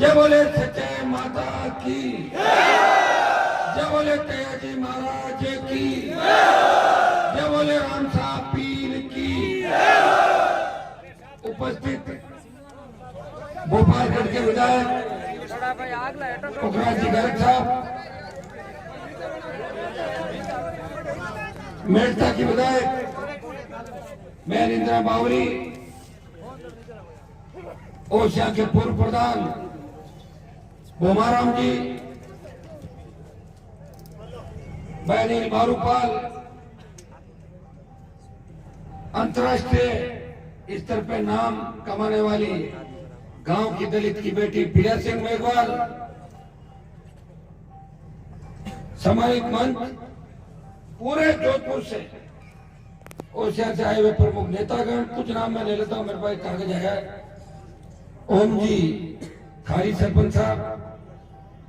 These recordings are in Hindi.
जय बोले सच्चे माता की, जय बोले तैयाजी महाराज की, जय बोले राम साहब पीर की। उपस्थित भोपालगढ़ के विधायक पोखराज जी गर्ग साहब, मेड़ता की विधायक बहन इंदिरा बावरी, ओसिया के पूर्व प्रधान बोमाराम जी, बहन मारूपाल, अंतर्राष्ट्रीय स्तर पर नाम कमाने वाली गांव की दलित की बेटी प्रिया सिंह मेघवाल, सामाजिक मंच पूरे जोधपुर से, ओसिया से आए हुए प्रमुख नेतागण, कुछ नाम मैं ले लेता हूं, मेरे पास कागज है। ओम जी खारी सरपंच साहब,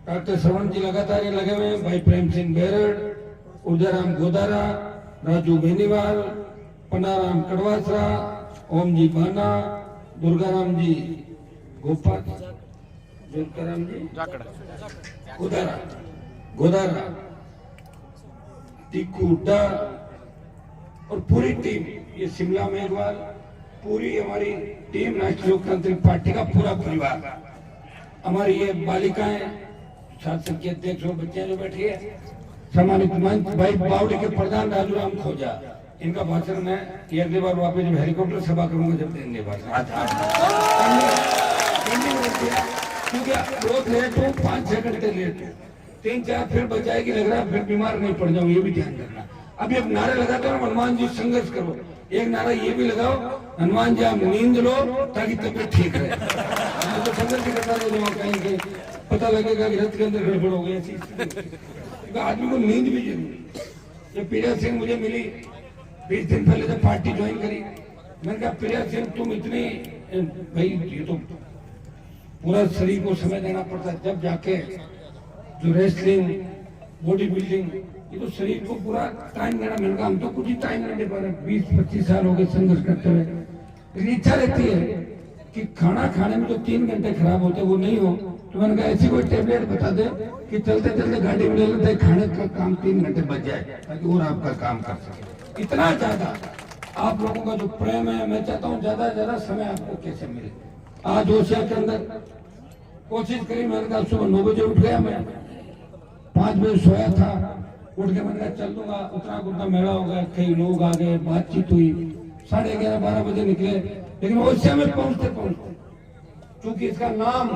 डॉक्टर श्रवण जी लगातार लगे हुए हैं, भाई प्रेम सिंह बेरड़, उदयराम गोदारा, राजू बेनीवाल, पन्नाराम कड़वासरा, ओम जी बाना, दुर्गाराम जी गोपाल, दुर्गाराम जी गोदारा, गोदारा, टिक्कू हुड्डा और पूरी टीम, ये शिमला मेघवाल, पूरी हमारी टीम राष्ट्रीय लोकतांत्रिक पार्टी का पूरा परिवार, हमारी ये बालिकाएं, शासन के अध्यक्ष और बच्चे जो बैठी है, सम्मानित मंच भाई बावड़ी के प्रधान राजू राम खोजा, इनका भाषण मैं अगली बार वापस जब हेलीकॉप्टर सभा करूंगा जब देंगे भाषण, क्योंकि रोज लेट हूँ, 5-6 घंटे लेट हूँ, 3-4 फिर बच जाएगी लग रहा है, फिर बीमार नहीं पड़ जाऊँ, ये भी ध्यान रखना। अभी अब नारे लगाते हो हनुमान जी संघर्ष करो, एक नारा ये भी लगाओ, हनुमान जी आप नींद लो ताकि तबियत ठीक रहे। तो संघर्ष करता रहो, कहीं पता लगेगा कि रथ के अंदर गड़बड़ हो गई, ऐसी आदमी को नींद भी जरूरी। जब प्रिया सिंह मुझे मिली 20 दिन पहले जब पार्टी ज्वाइन करी, मैंने कहा प्रिया सिंह तुम इतनी, भाई ये तो पूरा शरीर को समय देना पड़ता है, जब जाके जो रेसलिंग, बॉडी बिल्डिंग, ये तो शरीर को पूरा टाइम देना। मैंने कहा हम तो कुछ ही टाइम नहीं दे पा रहे, 20-25 साल हो गए संघर्ष करते हुए। लेकिन इच्छा रहती है कि खाना खाने में जो 3 घंटे खराब होते वो नहीं हो, तो मैंने कहा ऐसी कोई टेबलेट बता दे कि चलते चलते गाड़ी में ले लेते हैं, खाने का काम 3 घंटे बच जाए ताकि और आपका काम कर सके। इतना ज्यादा आप लोगों का जो प्रेम है, मैं चाहता हूँ ज्यादा से ज्यादा समय आपको कैसे मिले। आज ओसिया के अंदर कोशिश करी, मैंने कहा सुबह 9 बजे उठ गया, मैं 5 बजे सोया था, उठ के मैंने कहा चल दूंगा, उतना उतना मेला हो गया, कई लोग आ गए, बातचीत हुई, 11:30-12 बजे निकले। लेकिन ओसिया में पहुंचते पहुंचते, क्योंकि इसका नाम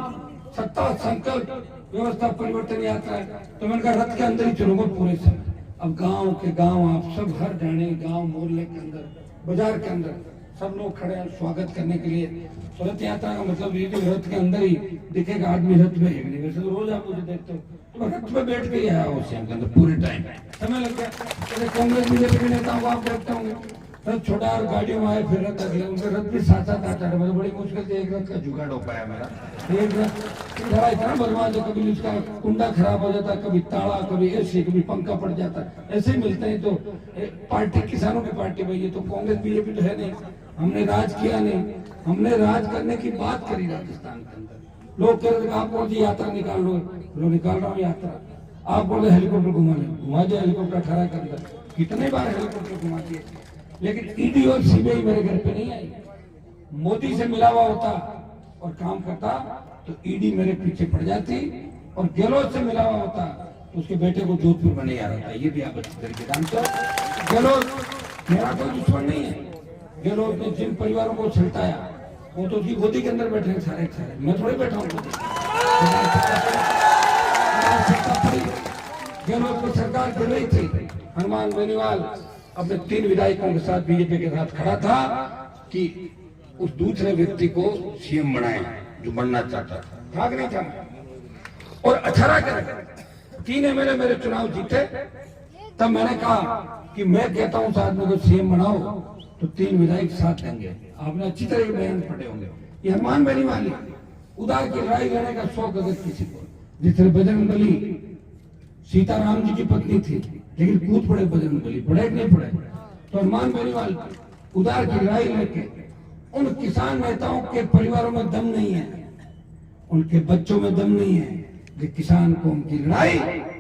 सत्ता संकल्प व्यवस्था परिवर्तन यात्रा है, तो मैंने कहा रथ के अंदर ही चलूंगा पूरे समय। अब गांव के गांव आप सब हर जाने, गांव मोहल्ले के अंदर, बाजार के अंदर सब लोग खड़े हैं स्वागत करने के लिए। रथ यात्रा का मतलब ये कि रथ के अंदर ही दिखेगा आदमी, रथ में ही, वैसे तो रोज आप मुझे देखते हो, तो रथ में बैठ के ही आया ओसिया के अंदर पूरे टाइम, समय लग गया। जैसे कांग्रेस बीजेपी के नेताओं को आप देखते होंगे, रथ छोटा और गाड़ियों में आए, फिर रथ अगले, उनके रथ भी 7-7 8 मतलब बड़ी मुश्किल से एक रथ का जुगाड़ हो पाया मेरा। एक रथ इतना बलवान है, कभी उसका कुंडा खराब हो जाता, कभी ताला, कभी ऐसे, कभी पंखा पड़ जाता, ऐसे ही मिलते हैं। तो पार्टी किसानों की पार्टी भाई, ये तो कांग्रेस बीजेपी तो है नहीं, हमने राज किया नहीं, हमने राज करने की बात करी राजस्थान के अंदर। लोग कह रहे आप कौन सी यात्रा निकाल लो, लो निकाल रहा हूँ यात्रा, आप बोले हेलीकॉप्टर घुमा ले, घुमा जाए हेलीकॉप्टर 18 के अंदर, कितने बार हेलीकॉप्टर घुमा दिए। लेकिन ईडी और सीबीआई मेरे घर पे नहीं आई। मोदी से मिला हुआ होता और काम करता तो ईडी मेरे पीछे पड़ जाती, और गहलोत से मिला हुआ होता तो उसके बेटे को जोधपुर में नहीं आ रहा था। ये भी आप अच्छी तरीके जानते हो। गहलोत मेरा कोई दुश्मन नहीं है, गहलोत ने जिन परिवारों को छलटाया वो तो उसकी गोदी के अंदर बैठे सारे, मैं थोड़ी बैठा हूँ। गहलोत की सरकार चल रही थी, हनुमान बेनीवाल अपने 3 विधायकों के साथ बीजेपी के साथ खड़ा था कि उस दूसरे व्यक्ति को सीएम बनाए जो बनना चाहता था कि नहीं था। और 18 के 3 एमएलए मेरे चुनाव जीते, तब मैंने कहा कि मैं कहता हूं उस आदमी को सीएम बनाओ तो 3 विधायक साथ देंगे। आपने अच्छी तरह बयान पढ़े होंगे। ये हनुमान बेनीवाल उदार की लड़ाई लड़ने का शौक अगर किसी को, जिससे बजरंगबली सीताराम जी की पत्नी थी, लेकिन कूद पड़े बजरंगबली, पढ़े नहीं पढ़े, तो हनुमान बेनीवाल उदार की लड़ाई लेके उन किसान नेताओं के परिवारों में दम नहीं है, उनके बच्चों में दम नहीं है। ये किसान कौम की लड़ाई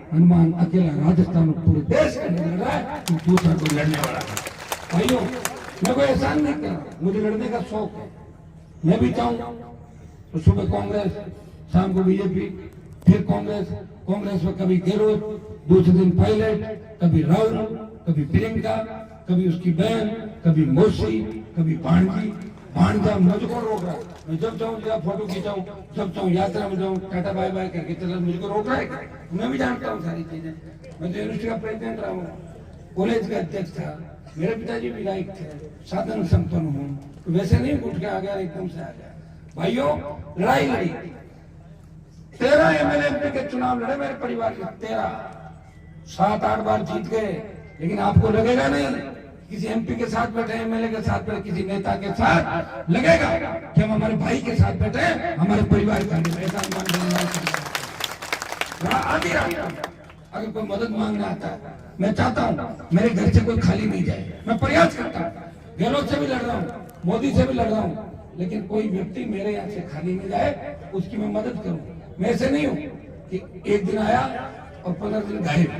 हनुमान अकेला राजस्थान और पूरे देश के लिए लड़ रहा है, दूसरा कोई लड़ने वाला है। भाइयों, मैं कोई एहसान नहीं कर रहा, मुझे लड़ने का शौक है। मैं भी चाहूँ तो सुबह कांग्रेस, शाम को बीजेपी, फिर कांग्रेस, कांग्रेस में कभी गहलोत, दूसरे दिन पायलट, कभी राहुल, कभी प्रियंका, कभी उसकी बहन, कभी मौसी, कभी भांजा मुझको रोक रहा है। मैं जब चाहूँ जरा फोटो खींचाऊं, जब चाहूँ यात्रा में जाऊँ, टाटा बाय बाय करके चला, मुझको रोक रहा है। मैं भी जानता हूँ सारी चीजें। मैं तो यूनिवर्सिटी का प्रेसिडेंट रहा हूँ, कॉलेज का अध्यक्ष था, मेरे पिताजी विधायक थे, साधन संपन्न हूँ, तो वैसे नहीं उठ के आ गया, एकदम से आ गया। भाइयों, लड़ाई लड़ी, 13 एमएलए के चुनाव लड़े मेरे परिवार के, 13, 7-8 बार जीत गए। लेकिन आपको लगेगा नहीं किसी एमपी के साथ बैठे, एमएलए के साथ बैठे, किसी नेता के साथ लगेगा कि हम हमारे भाई के साथ बैठे, हमारे परिवार का ऐसा आधी रात अगर कोई मदद मांगना आता है, मैं चाहता हूँ मेरे घर से कोई खाली नहीं जाए। मैं प्रयास करता हूँ, गहलोत से भी लड़ रहा हूँ, मोदी से भी लड़ रहा हूँ, लेकिन कोई व्यक्ति मेरे यहाँ से खाली नहीं जाए, उसकी मैं मदद करूँ। मैं ऐसे नहीं हूँ कि एक दिन आया और 15 दिन गायब,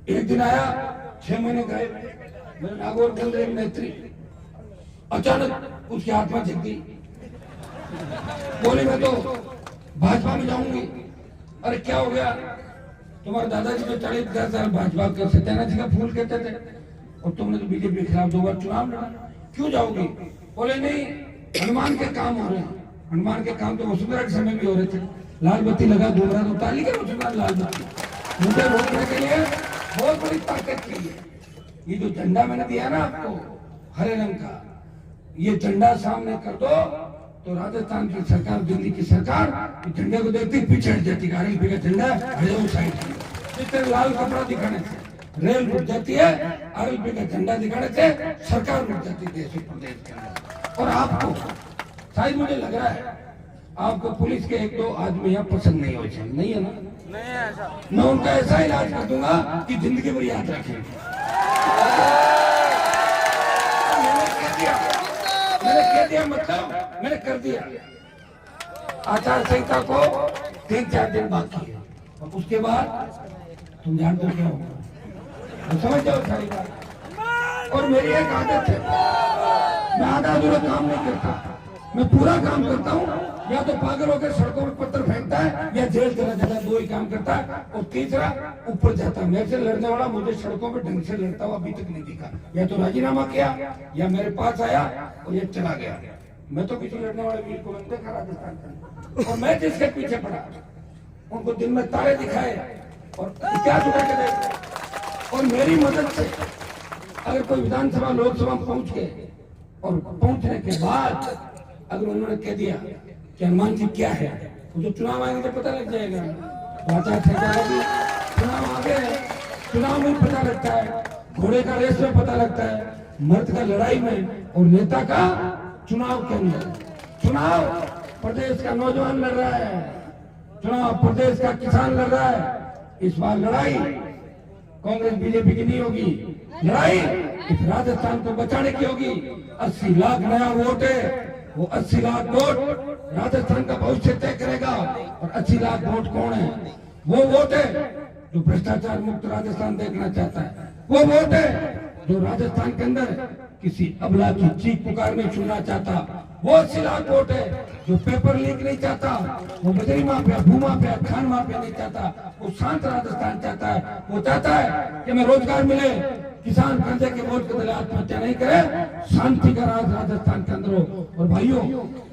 एक दिन आया 6 महीने गायब। मेरे नागौर चल रही नेत्री अचानक उसकी आत्मा जग गई, बोली मैं तो भाजपा में जाऊंगी। अरे क्या हो गया? तुम्हारे दादाजी तो 40-50 साल भाजपा के सत्यानाथ जी का फूल कहते थे, और तुमने तो बीजेपी के खिलाफ 2 बार चुनाव लड़ा, क्यों जाओगी? बोले नहीं, हनुमान के काम हो रहे हैं। हनुमान के काम तो वसुंधरा के समय भी हो रहे थे, लाल बत्ती लगा दूंगा तो ताली के वसुंधरा लाल बत्ती। मुझे रोकने के लिए बहुत बड़ी ताकत की है। ये जो झंडा मैंने दिया ना आपको हरे रंग का, ये झंडा सामने कर दो तो राजस्थान की सरकार, दिल्ली की सरकार झंडे को देखती पीछे हट जाती। आरएलपी का झंडा हरियाणा साइड की, जिस तरह लाल कपड़ा दिखाने से रेल रुक जाती है, आरएलपी का झंडा दिखाने से सरकार रुक जाती है देश और प्रदेश के अंदर। और आपको शायद मुझे लग रहा है आपको पुलिस के 1-2 आदमी यहाँ पसंद नहीं हो जाए, नहीं है ना? नहीं है ऐसा। मैं उनका ऐसा इलाज कर दूंगा कि जिंदगी भर याद रखेंगे। मैंने कह दिया, मतलब मैंने कर दिया। आचार संहिता को 3-4 दिन बाकी है, और उसके बाद तुम जानते हो क्या होगा, तो समझ जाओ सारी बात। और मेरी एक आदत है, मैं आधा अधूरा काम नहीं करता, मैं पूरा काम करता हूँ। या तो पागल होकर सड़कों में पत्थर फेंकता है, या जेल चला जाता है, 2 ही काम करता है। और तीसरा ऊपर जाता है। मेरे से लड़ने वाला मुझे सड़कों में ढंग से लड़ता हुआ अभी तक नहीं दिखा। या तो राजीनामा किया, या मेरे पास आया और ये चला गया। मैं तो किसी लड़ने वाले वीर को नहीं देखा राजस्थान का। और मैं जिसके पीछे पड़ा, उनको दिन में तारे दिखाए और क्या छुपा के देख। और मेरी मदद से अगर कोई विधानसभा लोकसभा पहुंच गए, और पहुंचने के बाद अगर उन्होंने कह दिया कि हनुमान जी क्या है, तो चुनाव आएंगे तो पता लग जाएगा। आचार संहिता भी चुनाव आ गए, चुनाव में पता लगता है, घोड़े का रेस में पता लगता है, मर्द का लड़ाई में और नेता का चुनाव के अंदर। चुनाव प्रदेश का नौजवान लड़ रहा है, चुनाव प्रदेश का किसान लड़ रहा है। इस बार लड़ाई कांग्रेस बीजेपी की नहीं होगी, लड़ाई इस राजस्थान को बचाने की होगी। 80 लाख नया वोट है, वो 80 लाख वोट राजस्थान का भविष्य तय करेगा। और 80 लाख वोट कौन है? वो वोट है जो भ्रष्टाचार मुक्त राजस्थान देखना चाहता है, वो वोट है जो राजस्थान के अंदर किसी अबला की चीख पुकार नहीं सुनना चाहता, वो 80 लाख वोट है जो पेपर लीक नहीं चाहता, वो बजरी माफिया, भू माफिया, खान माफिया नहीं चाहता, वो शांत राजस्थान चाहता है। वो चाहता है कि हमें रोजगार मिले, किसान कर्जे के बोझ के तले आत्महत्या नहीं करे, शांति का राज राजस्थान के अंदर हो। और भाइयों,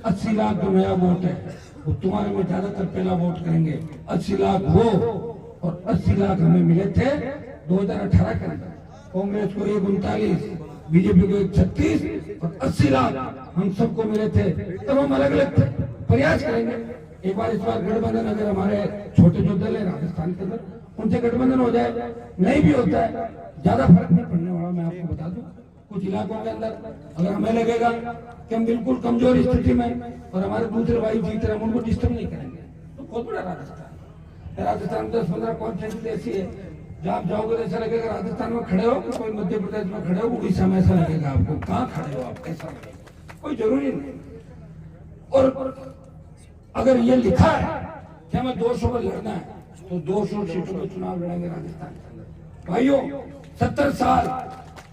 80 लाख जो नया वोट है वो तुम्हारे में ज्यादातर पहला वोट करेंगे। 80 लाख वो और 80 लाख हमें मिले थे 2018 के अंदर। कांग्रेस को 139, बीजेपी को 136 और 80 लाख हम सबको मिले थे। तब हम अलग अलग थे, प्रयास करेंगे एक बार, इस बार गठबंधन अगर हमारे छोटे जो दल है राजस्थान के अंदर, उनसे गठबंधन हो जाए, नहीं भी होता है, ज्यादा फर्क नहीं पड़ने वाला। मैं आपको बता दूं, कुछ इलाकों के अंदर अगर हमें लगेगा कि हम बिल्कुल कमजोर स्थिति में और हमारे दूसरे भाई जीत रहे, हम उनको डिस्टर्ब नहीं करेंगे, तो बहुत बड़ा राजस्थान में 10-15 कॉन्फ्रेंस ऐसी है जब आप जाओगे तो ऐसा लगेगा राजस्थान में खड़े हो कि कोई मध्य प्रदेश में खड़े हो, उड़ीसा में ऐसा लगेगा आपको। कहाँ खड़े हो आप, कैसा लगेगा, कोई जरूरी नहीं। और अगर ये लिखा है कि हमें 200 पर लड़ना है तो 200 सीटों पर चुनाव लड़ेंगे राजस्थान के अंदर। भाइयों 70 साल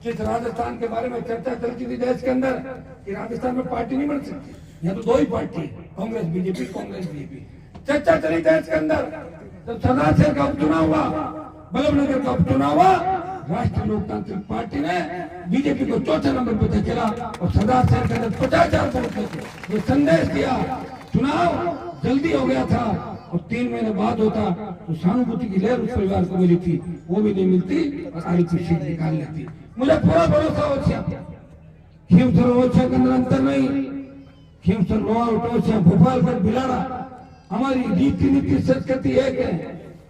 जिस राजस्थान के बारे में चर्चा चलती थी देश के अंदर कि राजस्थान में पार्टी नहीं बन सकती, यहाँ तो 2 ही पार्टी है, कांग्रेस बीजेपी, कांग्रेस बीजेपी। चर्चा चली देश के अंदर, जब सरदार शहर का उपचुनाव हुआ, बल्लभनगर का उपचुनाव हुआ, राष्ट्रीय लोकतांत्रिक पार्टी ने बीजेपी को 4थे नंबर पर धकेला और सरदार शहर के अंदर 50,000 वोट लेके ये संदेश दिया चुनाव जल्दी हो गया था और 3 महीने बाद होता तो सहानुभूति की लहर उस परिवार को मिली थी, वो भी नहीं मिलती और आगे की सीट निकाल लेती। मुझे पूरा भरोसा ओछा खीमसर ओछा के अंदर अंतर नहीं, खीमसर लोहार ओछा भोपालगढ़ बिलाड़ा हमारी रीति नीति संस्कृति एक है।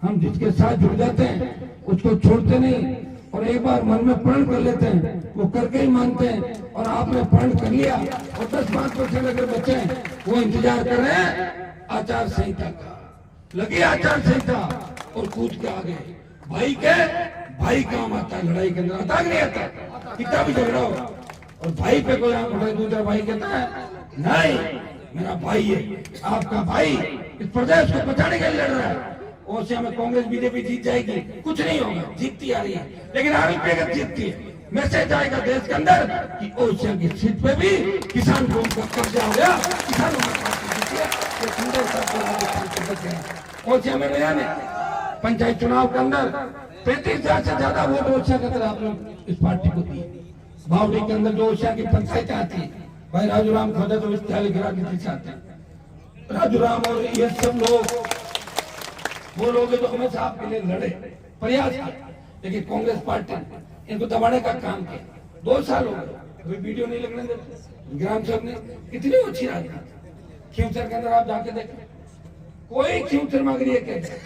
हम जिसके साथ जुड़ जाते हैं उसको छोड़ते नहीं और एक बार मन में प्रण कर लेते हैं, वो करके ही मानते हैं। और आपने प्रण कर लिया और 10-5% अगर बचे वो इंतजार कर रहे हैं आचार संहिता का, लगी आचार संहिता और कूद के आ गए। भाई काम आता है लड़ाई के अंदर, आता नहीं आता, कितना भी झगड़ा हो और भाई पे कोई आंख उठाए दूसरा भाई कहता है नहीं मेरा भाई है, आपका भाई इस प्रदेश को बचाने के लिए लड़ रहा है। ओसिया में कांग्रेस बीजेपी जीत जाएगी, कुछ नहीं होगा, जीतती आ रही है, लेकिन आरोपी अगर जीतती है मैसेज आएगा देश के अंदर कि ओसिया की सीट पे भी किसान को उनका कब्जा हो गया, किसानों का ओसिया में नया ने पंचायत चुनाव के अंदर 35,000 से ज्यादा वोट ओसिया के अंदर आप लोग इस पार्टी को दिए। बावड़ी के अंदर जो ओसिया की पंचायत आती है, भाई राजूराम खोदा तो विद्यालय गिरा के पीछे आते हैं। राजूराम और ये सब लोग वो लोग तो हमेशा आपके लिए लड़े, प्रयास किया, लेकिन कांग्रेस पार्टी इनको दबाने का काम किया। 2 साल हो गए, कोई वीडियो नहीं लगने देते। ग्राम सभा ने कितनी अच्छी राजनीति, खीमसर के अंदर आप जाके देखें, कोई खीमसर में अगर ये कहते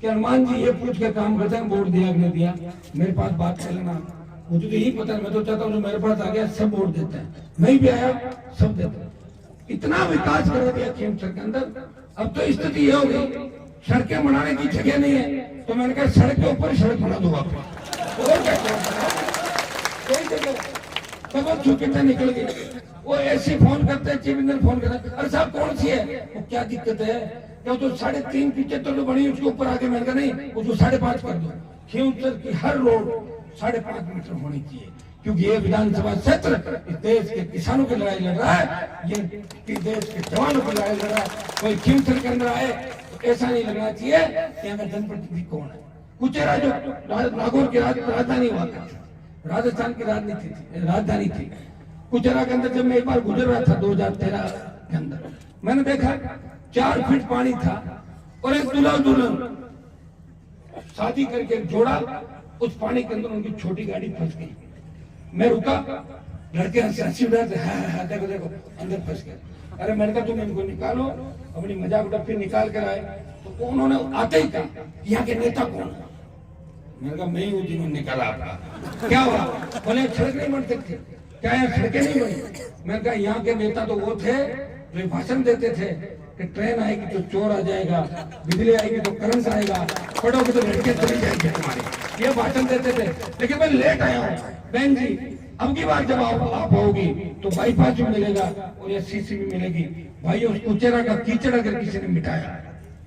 कि हनुमान जी ये पूछ के काम करते हैं वोट दिया नहीं दिया, मेरे पास बात कर लेना, मुझे तो यही पता है, मैं तो चाहता हूँ जो मेरे पास आ गया सब वोट देते हैं, नहीं भी आया सब देते हैं। इतना विकास करा दिया खीमसर के अंदर। अब तो स्थिति ये हो गई सड़कें बनाने की जगह नहीं है, तो मैंने कहा सड़क के ऊपर सड़क बना दो आप, और क्या कोई जगह सब छुपीता निकल गई। वो ऐसे फोन करते हैं, चीफ इंजीनियर फोन करते हैं, अरे साहब कौन सी है, वो क्या दिक्कत है, क्या तो 3.5 फीट तो बनी उसके ऊपर आगे, मैंने कहा नहीं उसको 5.5 कर दो। खीमसर की हर रोड 5.5 मीटर होनी चाहिए, क्योंकि ये विधानसभा क्षेत्र इस देश के किसानों की लड़ाई लड़ रहा है, ये देश के जवानों की लड़ाई लड़ रहा है। कोई खीमसर के अंदर आए ऐसा नहीं लगना चाहिए कि हमें जनप्रतिनिधि कौन है। कुचेरा जो नागौर की राजधानी हुआ करती, राजस्थान की राजधानी थी, कुचेरा के अंदर जब मैं एक बार गुजर रहा था 2013 के अंदर, मैंने देखा 4 फीट पानी था और एक दूल्हा दुल्हन शादी करके जोड़ा, उस पानी के अंदर उनकी छोटी गाड़ी फंस गई। मैं रुका, लड़के हंसी उड़ा देखो देखो अंदर फंस गए। अरे मैंने कहा तुम इनको निकालो, अपनी मजाक उड़ा, फिर निकाल कर आए तो उन्होंने आते ही कहा यहाँ के नेता कौन है, मैंने कहा मैं ही हूँ जिन्होंने निकाला आपका। क्या हुआ, बोले सड़क नहीं बन सकती, क्या यहाँ सड़कें नहीं बनी। मैंने कहा यहाँ के नेता तो वो थे जो भाषण देते थे कि ट्रेन आएगी तो चोर आ जाएगा, बिजली आएगी तो करंट आएगा, पढ़ोगे तो लड़के चली जाएगी हमारी, ये भाषण देते थे। लेकिन मैं लेट आया हूँ बहन जी, अब की बार जब आप होगी तो बाईपास भी मिलेगा और ये सीसी भी मिलेगी। भाई उस कुचेरा का कीचड़ अगर किसी ने मिटाया,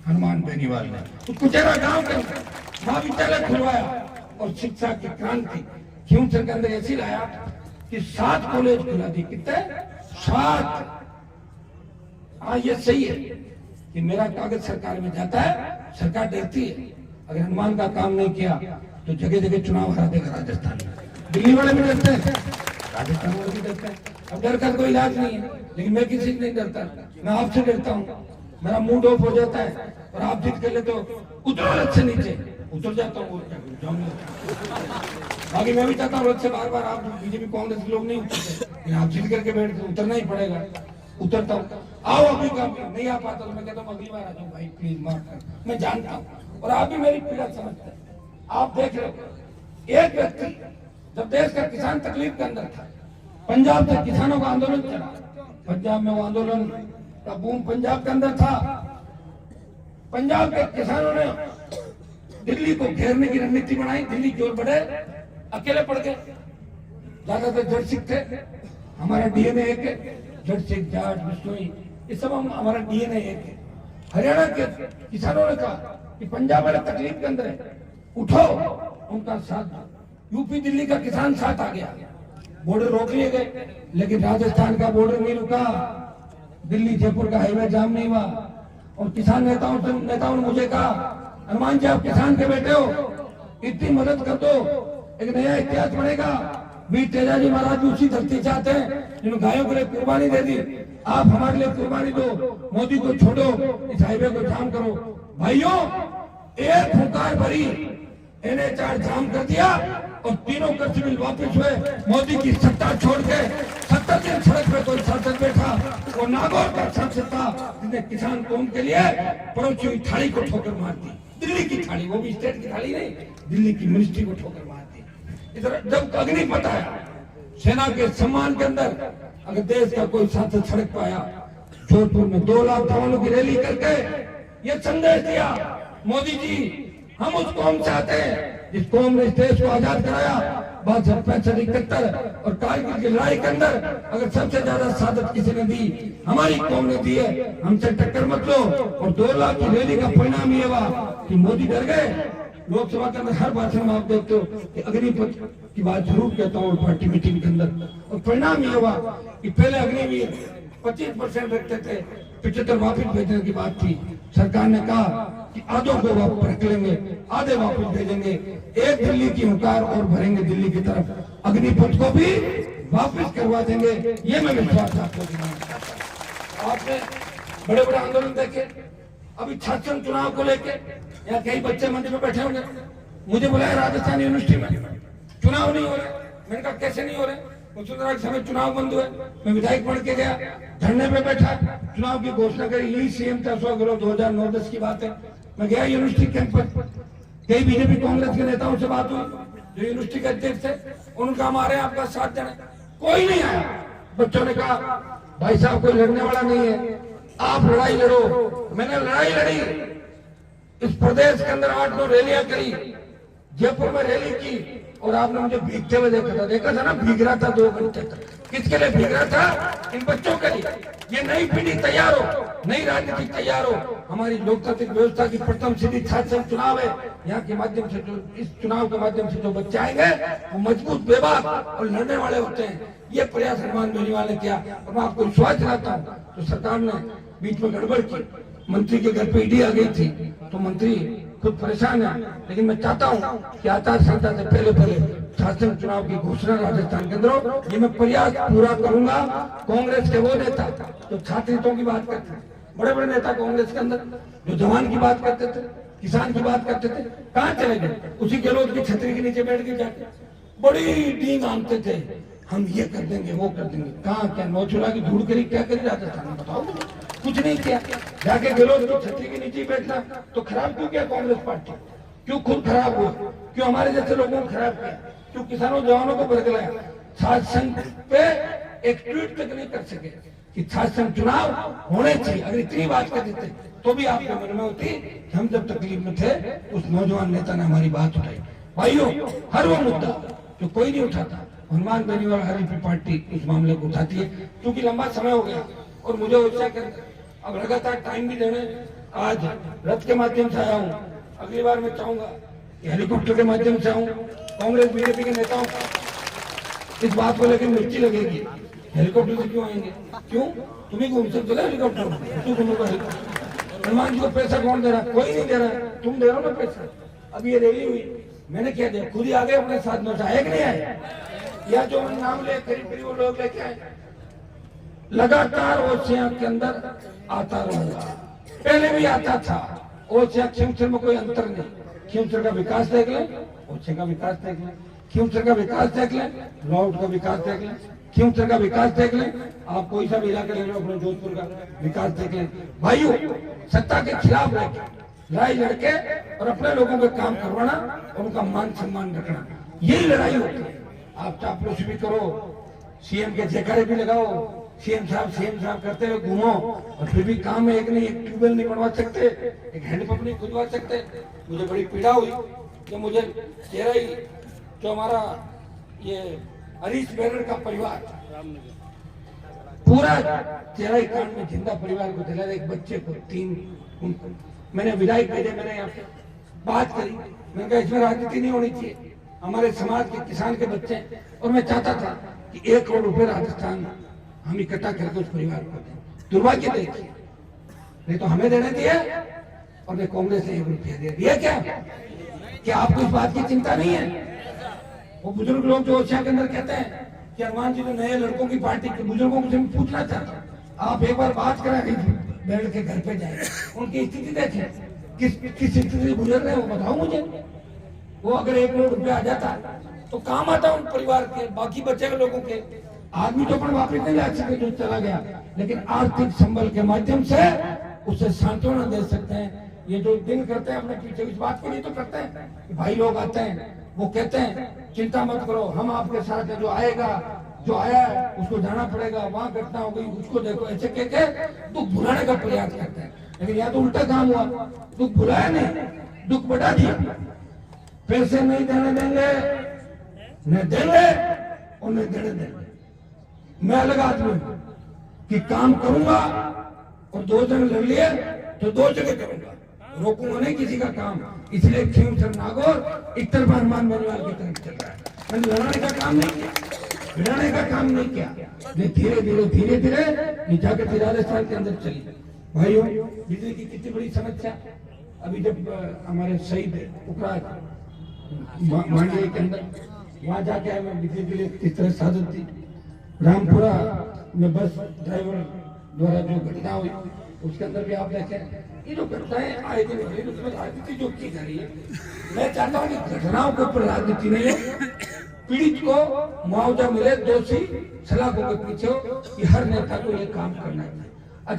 हनुमान बेनीवाल ने उस कुचेरा गांव के महाविद्यालय खुलवाया और शिक्षा की क्रांति खीमसर के अंदर ऐसी लाया कि 7 कॉलेज खुला दी। कितने 7। हाँ ये सही है कि मेरा कागज सरकार में जाता है, सरकार डरती है। अगर हनुमान का काम नहीं किया तो जगह जगह चुनाव हरा देगा राजस्थान में। दिल्ली वाले भी डरते हैं, राजस्थान वाले भी डरते हैं। अब डर का कोई इलाज नहीं है, लेकिन मैं किसी से नहीं डरता, मैं आपसे डरता हूँ। मेरा मूड ऑफ हो जाता है और आप जिद कर ले तो उतरो रथ से नीचे, उतर जाता हूँ, बाकी मैं भी चाहता हूँ रथ से बार-बार आप बीजेपी कांग्रेस के लोग नहीं उतरते, आप जिद करके बैठते, उतरना ही पड़ेगा। उतरता हूँ, आओ अभी काम नहीं आ पाता तो मैं कहता हूँ अगली बार आ जाऊँ भाई प्लीज माफ कर। मैं जानता हूँ और आप भी मेरी पीड़ा समझते हैं। आप देख रहे हो एक व्यक्ति जब देश का किसान तकलीफ के अंदर था, पंजाब से किसानों का आंदोलन चला, पंजाब में वो आंदोलन का बूम पंजाब के अंदर था। पंजाब के किसानों ने दिल्ली को घेरने की रणनीति बनाई, दिल्ली की ओर बढ़े, अकेले पड़ गए। ज्यादातर जट सिख थे, हमारा डीएनए एक है, जट सिख जाट बिश्नोई ये सब हमारा डीएनए एक है। हरियाणा के किसानों ने कहा कि पंजाब वाले तकलीफ के अंदर है, उठो, उनका साथ दो। यूपी दिल्ली का किसान साथ आ गया, बॉर्डर रोक लिए गए, लेकिन राजस्थान का बॉर्डर नहीं रुका, दिल्ली जयपुर का हाईवे जाम नहीं हुआ। और किसान नेताओं ने मुझे कहा, हनुमान जी आप किसान के बेटे हो, इतनी मदद कर दो, एक नया इतिहास बनेगा। वीर तेजाजी महाराज भी उसी धरती से आते हैं जिन्होंने गायों के लिए कुर्बानी दे दी, आप हमारे लिए कुर्बानी दो, मोदी को छोड़ो, इस हाईवे को जाम करो। भाइयों, एक फुकार भरी, NH जाम कर दिया और तीनों कृषि बिल वापिस हुए। मोदी की सत्ता छोड़ के 70 दिन सड़क पे कोई सांसद बैठा, वो नागौर का सांसद था जिसने किसान कौम के लिए पड़ोसी की थाली को ठोकर मार दी, दिल्ली की थाली, वो भी स्टेट की थाली नहीं, दिल्ली की मिनिस्ट्री को ठोकर मार दी। इधर जब अग्निपथ आया, सेना के सम्मान के अंदर अगर देश का कोई सांसद सड़क पे आया, जोधपुर में 2 लाख जवानों की रैली करके ये संदेश दिया, मोदी जी हम उस कौम से आते हैं जिस कौम ने इस देश को आजाद कराया 62-65-71 और कारगिल की लड़ाई के अंदर अगर सबसे ज्यादा शहादत किसी ने दी, हमारी कौम ने दी है, हमसे टक्कर मत लो। और 2 लाख की रैली का परिणाम ये हुआ कि मोदी डर गए। लोकसभा के अंदर हर भाषण में आप देखते हो कि अग्निपथ की बात जरूर कहता हूँ पार्टी मीटिंग के अंदर, और परिणाम ये हुआ कि पहले अग्निवीर 25% रखते थे, 75 वापिस भेजने की बात थी। सरकार ने कहा कि आधों को वापस रख लेंगे, आधे वापस भेजेंगे, एक दिल्ली की हुंकार और भरेंगे दिल्ली की तरफ, अग्निपथ को भी वापस करवा देंगे, ये मैं विश्वास आपको दिलाना चाहता हूं। आपने बड़े बड़े आंदोलन देखे, अभी छात्र चुनाव को लेके यहाँ कई बच्चे मंदिर में बैठे होंगे, मुझे बुलाया राजस्थान यूनिवर्सिटी में, चुनाव नहीं हो रहे, मैंने कहा कैसे नहीं हो रहे, वसुंधरा के समय चुनाव बंद हुए, मैं विधायक पढ़ के गया, धरने पे बैठा, चुनाव की घोषणा करी, यही सीएम था 2009-10 की बात है। मैं गया यूनिवर्सिटी कैंपस, कई बीजेपी कांग्रेस के नेताओं से बात हुई जो यूनिवर्सिटी के अध्यक्ष थे, उनका हमारे आपका साथ देना, कोई नहीं आया। बच्चों ने कहा भाई साहब कोई लड़ने वाला नहीं है, आप लड़ाई लड़ो। मैंने लड़ाई लड़ी, इस प्रदेश के अंदर 8-9 रैलियां करी, जयपुर में रैली की, और आपने मुझे भीगते हुए देखा था ना, भीग रहा था 2 घंटे तक। किसके लिए भीग रहा था? इन बच्चों के लिए। ये नई पीढ़ी तैयार हो, नई राजनीति तैयार हो, हमारी लोकतांत्रिक व्यवस्था की प्रथम सीधी छात्र चुनाव है, यहाँ के माध्यम से जो इस चुनाव के माध्यम से जो बच्चे आएंगे वो मजबूत, बेबाक और लड़ने वाले होते हैं। ये प्रयास हनुमान बेनीवाल ने किया, और मैं आपको विश्वास दिलाता हूँ। तो सरकार ने बीच में गड़बड़ की, मंत्री के घर पे ईडी आ गई थी, तो मंत्री खुद परेशान है, लेकिन मैं चाहता हूँ कि आचार संहिता से पहले शासन चुनाव की घोषणा राजस्थान के अंदर हो। ये मैं प्रयास पूरा करूंगा। कांग्रेस के वो नेता जो छात्र हितों की बात करते हैं, बड़े बड़े नेता कांग्रेस के अंदर जो जवान की बात करते थे, किसान की बात करते थे, कहाँ चले गए? उसी गहलोत की छतरी के नीचे बैठ के जाके बड़ी डींग आनते थे, हम ये कर देंगे वो कर देंगे। कहाँ क्या नौचुला की धूड़ करी, क्या करी राजस्थान में? बताओ, कुछ नहीं किया। जाके गहलोत की छतरी के नीचे बैठना तो खराब क्यों किया कांग्रेस पार्टी? क्यों खुद खराब हुआ? क्यों हमारे जैसे लोगों को खराब किया? क्यों किसानों जवानों को बरगलाया? छात्र संघ पे एक ट्वीट तक नहीं कर सके कि छात्र संघ चुनाव होने चाहिए। अगर इतनी बात कर देते तो भी आपके मन में होती कि हम जब तकलीफ में थे उस नौजवान नेता ने हमारी बात उठाई। भाइयों, हर वो मुद्दा जो कोई नहीं उठाता, हनुमान बेनीवाल हरियाणा पार्टी इस मामले को उठाती है। क्योंकि लंबा समय हो गया और मुझे उच्चा कर अब लगातार टाइम भी देने, आज रथ के माध्यम से आया हूँ, अगली बार मैं चाहूंगा कि हेलीकॉप्टर के माध्यम से आऊं। कांग्रेस बीजेपी के नेताओं इस बात को लेकर मिर्ची लगेगी, हेलीकॉप्टर से क्यों आएंगे? क्यों? तुम्हें घूम सकते हो हेलीकॉप्टर, हनुमान जी को पैसा कौन दे रहा? कोई नहीं दे रहा, तुम दे रहे हो ना पैसा। अब ये रैली हुई, मैंने क्या दिया? खुद ही आ गए अपने साधनों से, आए कि नहीं आए? या जो नाम ले करीब वो लोग लेके आए। लगातार ओसिया के अंदर आता रहूंगा, पहले भी आता था। ओसिया खीमसर में कोई अंतर नहीं, खीमसर का विकास देख लें, ओसिया का विकास देख लें, खीमसर का विकास देख लें, लौट का विकास देख लें, खीमसर का विकास देख लें, आप कोई सा भी इलाका ले लो, अपने जोधपुर का विकास देख लें। भाइयों, सत्ता के खिलाफ लड़ाई लड़के और अपने लोगों का काम करवाना और उनका मान सम्मान रखना, यही लड़ाई होती है। आप चापलूसी भी करो, सीएम के जयकारे भी लगाओ, सीएम साहब करते हुए घूमो, और फिर भी काम है एक नहीं, एक ट्यूबवेल नहीं बनवा सकते, एक हैंडपंप नहीं खुदवा सकते। मुझे बड़ी पीड़ा हुई कि मुझे चेहरा ही जो हमारा ये हरीश बैरर का परिवार पूरा चेहरा ही कांड में जिंदा परिवार को दिला, एक बच्चे को 3 उनको मैंने विधायक भेजे, मैंने यहाँ पे बात करी, मैंने कहा इसमें राजनीति नहीं होनी चाहिए, हमारे समाज के किसान के बच्चे हैं, और मैं चाहता था कि 1 करोड़ रुपए राजस्थान हम इकट्ठा करके उस परिवार को दें। दुर्भाग्य देखिए, नहीं तो हमें देने दिए और नहीं कांग्रेस ने 1 रुपया दे दिया। क्या आपको इस बात की चिंता नहीं है? वो बुजुर्ग लोग जो ओछा के अंदर कहते हैं कि हनुमान जी तो नए लड़कों की पार्टी के बुजुर्गों को पूछना चाहता हूँ, आप एक बार बात करा बैठ के घर पे जाए, उनकी स्थिति देखें, किस स्थिति से गुजर रहे हैं वो बताओ मुझे। वो अगर 1 करोड़ रुपया आ जाता तो काम आता उन परिवार के, बाकी बचे हुए लोगों के। आदमी तो अपन वापस नहीं ला सकते जो चला गया, लेकिन आर्थिक संबल के माध्यम से उसे सांत्वना दे सकते हैं। ये जो दिन करते हैं अपने पीछे इस बात के लिए तो करते हैं, भाई लोग आते हैं वो कहते हैं चिंता मत करो, हम आपके साथ है, जो आएगा जो आया है उसको जाना पड़ेगा, वहां घटना हो गई उसको देखो, ऐसे कह के दुख भुलाने का प्रयास करते हैं। लेकिन यहाँ तो उल्टा काम हुआ, दुख भुलाया नहीं, दुख बढ़ा दिया। पैसे नहीं देने देंगे, न देंगे और न देने देंगे। मैं अलग आदमी हूं कि काम करूंगा और 2 जन लड़ लिए तो 2 जगह करूंगा, रोकूंगा नहीं किसी का काम। इसलिए खींवसर नागौर एक तरफ हनुमान बनवाल की तरफ चल रहा है। मैंने लड़ाने का काम नहीं किया, भिड़ाने का काम नहीं किया, धीरे धीरे नीचा के राजस्थान के अंदर चली। भाइयों, बिजली की कितनी बड़ी समस्या। अभी जब हमारे शहीद उकराज मांडवी के अंदर वहां जाके आए, मैं बिजली के लिए किस तरह साधन थी। रामपुरा में बस ड्राइवर द्वारा जो घटना हुई उसके अंदर भी आप देखें, ये जो घटनाएं आए दिन हुई उसमें राजनीति जो की जा रही है। मैं चाहता हूँ कि घटनाओं के ऊपर राजनीति नहीं हो, पीड़ित को मुआवजा मिले, दोषी सलाखों के पीछे हो, कि हर नेता को ये काम करना चाहिए।